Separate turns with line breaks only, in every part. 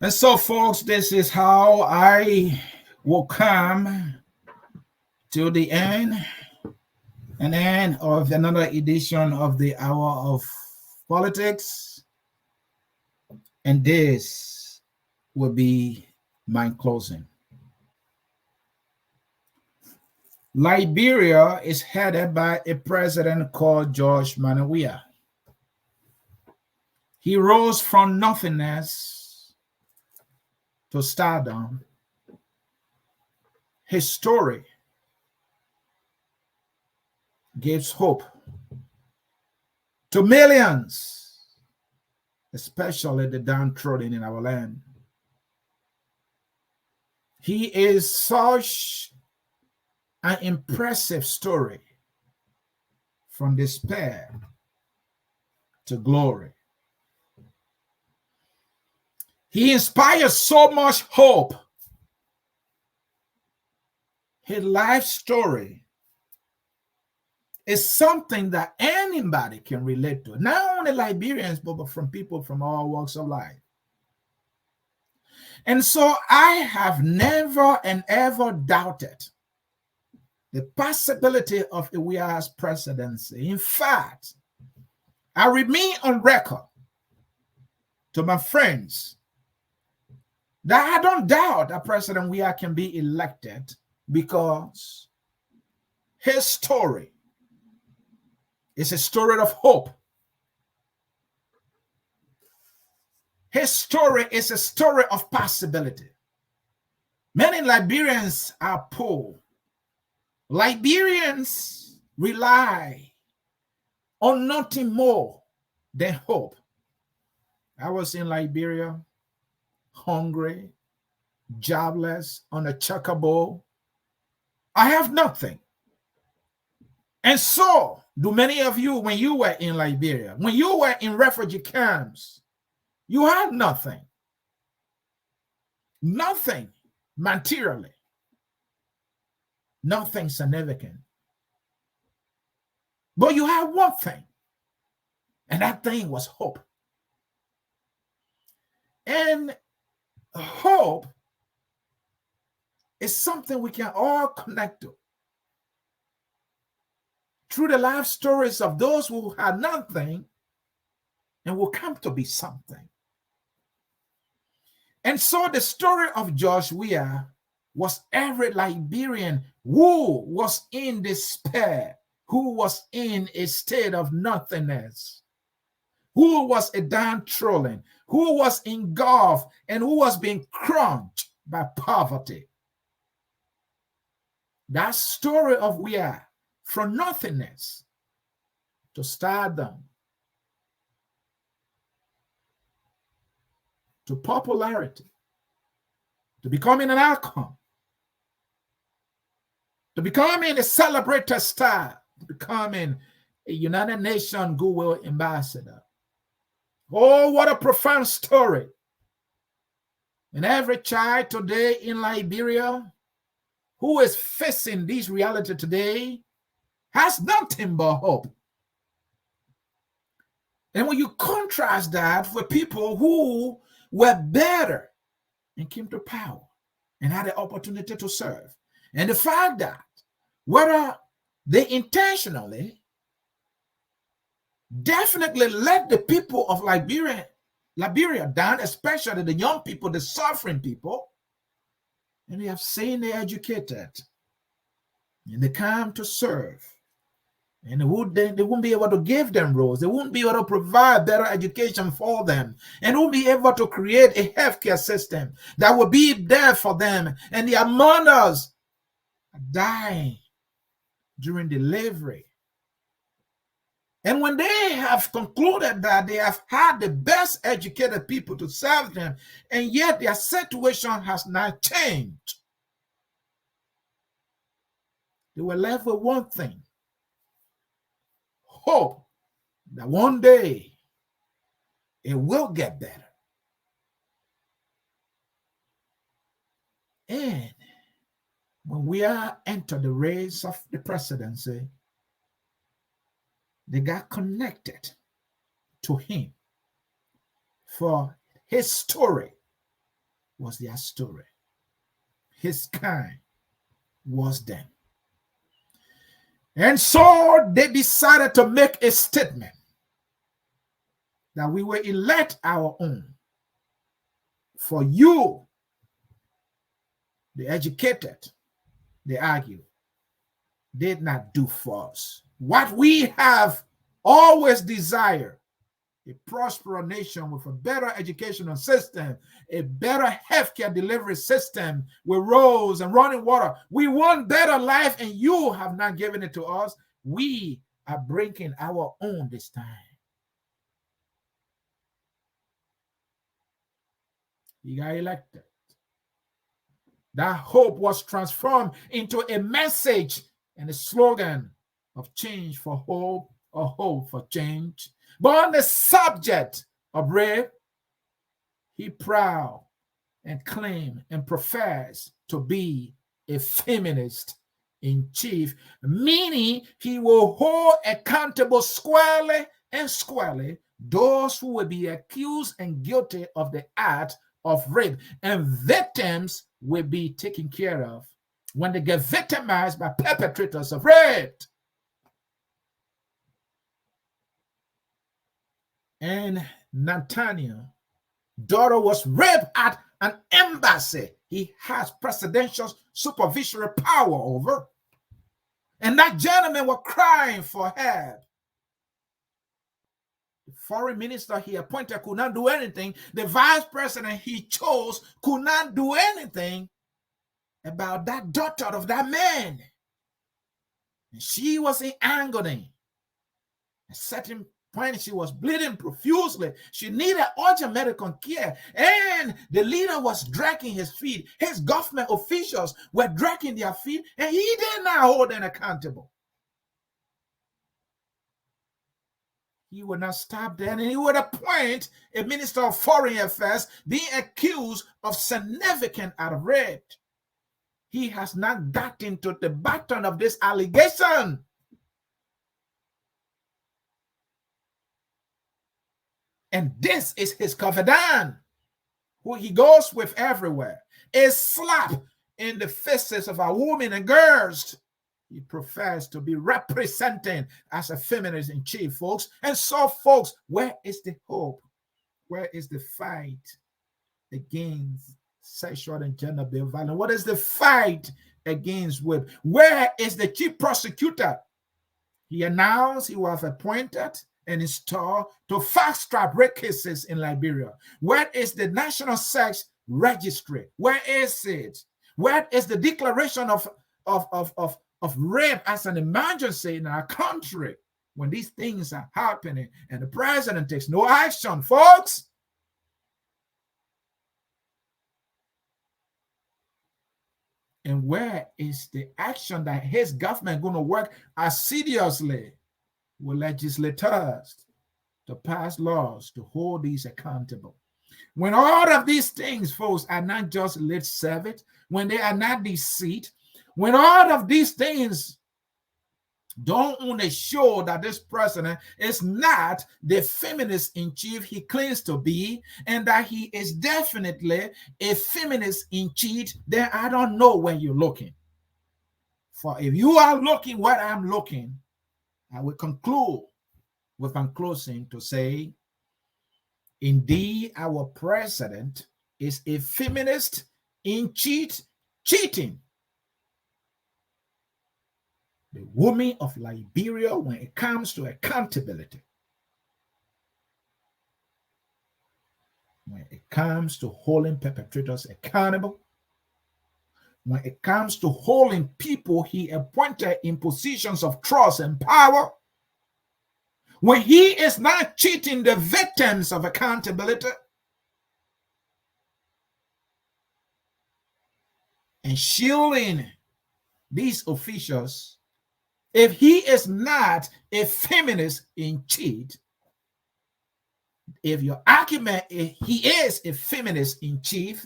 And so, folks, this is how I will come to the end of another edition of the Hour of Politics. And this will be my closing. Liberia is headed by a president called George Weah. He rose from nothingness to stardom. His story gives hope to millions, especially the downtrodden in our land. He is such an impressive story from despair to glory. He inspires so much hope. His life story is something that anybody can relate to, not only Liberians, but from people from all walks of life. And so I have never and ever doubted the possibility of Weah's presidency. In fact, I remain on record to my friends that I don't doubt that President Weah can be elected because his story is a story of hope. His story is a story of possibility. Many Liberians are poor. Liberians rely on nothing more than hope. I was in Liberia, hungry, jobless, on a checkerboard. I have nothing. And so do many of you when you were in Liberia. When you were in refugee camps, you had nothing. Nothing materially. Nothing significant. But you had one thing, and that thing was hope. And hope is something we can all connect to through the life stories of those who had nothing and will come to be something. And so the story of George Weah was every Liberian who was in despair, who was in a state of nothingness, who was a downtrodden, who was engulfed, and who was being crushed by poverty. That story of Weah, from nothingness to stardom, to popularity, to becoming an icon, to becoming a celebrated star, to becoming a United Nations Goodwill ambassador. Oh, what a profound story. And every child today in Liberia who is facing this reality today has nothing but hope. And when you contrast that with people who were better and came to power and had the opportunity to serve, and the fact that whether they intentionally definitely let the people of Liberia down, especially the young people, the suffering people, and they have seen they educated and they come to serve, and they won't be able to give them roles. They won't be able to provide better education for them, and won't be able to create a healthcare system that will be there for them. And their mothers are dying during delivery. And when they have concluded that they have had the best educated people to serve them, and yet their situation has not changed, they were left with one thing: hope that one day it will get better. And when we are entered the race of the presidency, they got connected to him for his story was their story. His kind was them. And so they decided to make a statement that we will elect our own. For you, the educated, they argue, did not do for us what we have always desired: a prosperous nation with a better educational system, a better healthcare delivery system with roads and running water. We want better life, and you have not given it to us. We are bringing our own this time. He got elected. That hope was transformed into a message and a slogan of change for hope, or hope for change. But on the subject of rape, he proud and claim and profess to be a feminist-in-chief, meaning he will hold accountable squarely and squarely those who will be accused and guilty of the act of rape, and victims will be taken care of when they get victimized by perpetrators of rape. And Nathaniel's daughter was raped at an embassy he has presidential supervisory power over. And that gentleman was crying for help. The foreign minister he appointed could not do anything. The vice president he chose could not do anything about that daughter of that man. And she was in agony. At certain point, she was bleeding profusely. She needed urgent medical care. And the leader was dragging his feet. His government officials were dragging their feet, and he did not hold them accountable. He would not stop there, and he would appoint a minister of foreign affairs being accused of significant act of rape. He has not gotten to the bottom of this allegation. And this is his confidant, who he goes with everywhere. A slap in the faces of our women and girls. He professed to be representing as a feminist-in-chief, folks. And so, folks, where is the hope? Where is the fight against sexual and gender-based violence? What is the fight against rape? Where is the chief prosecutor? He announced he was appointed and installed to fast-track rape cases in Liberia. Where is the National Sex Registry? Where is it? Where is the declaration of rape as an emergency in our country when these things are happening and the president takes no action, folks? And where is the action that his government going to work assiduously with legislators to pass laws to hold these accountable? When all of these things, folks, are not just lip service, when they are not deceit, when all of these things don't only show that this president is not the feminist-in-chief he claims to be, and that he is definitely a feminist-in-cheat, then I don't know where you're looking. For if you are looking where I'm looking, I will conclude with my closing to say, indeed, our president is a feminist-in-cheat, cheating the women of Liberia when it comes to accountability, when it comes to holding perpetrators accountable, when it comes to holding people he appointed in positions of trust and power, when he is not cheating the victims of accountability, and shielding these officials. If he is not a feminist-in-cheat, if your argument is he is a feminist-in-chief,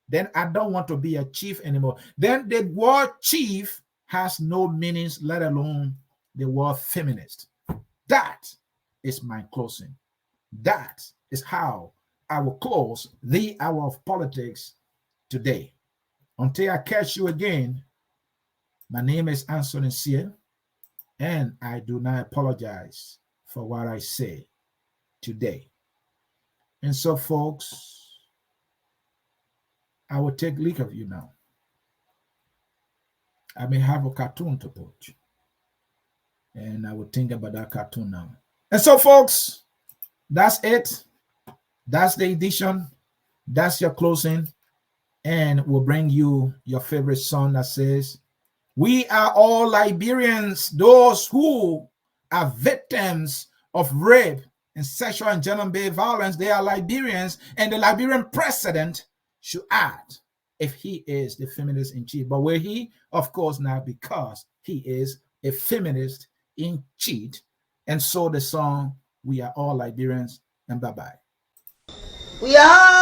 then I don't want to be a chief anymore. Then the word chief has no meanings, let alone the word feminist. That is my closing. That is how I will close the hour of politics today. Until I catch you again, my name is Anthony Sear, and I do not apologize for what I say today. And so, folks, I will take leave of you now. I may have a cartoon to put, and I will think about that cartoon now. And so, folks, that's it. That's the edition. That's your closing. And we'll bring you your favorite song that says, "We are all Liberians, those who are victims of rape and sexual and gender-based violence. They are Liberians, and the Liberian president should act if he is the feminist-in-chief." But where he, of course, now, because he is a feminist-in-cheat. And so the song, "We are all Liberians," and bye-bye.
We are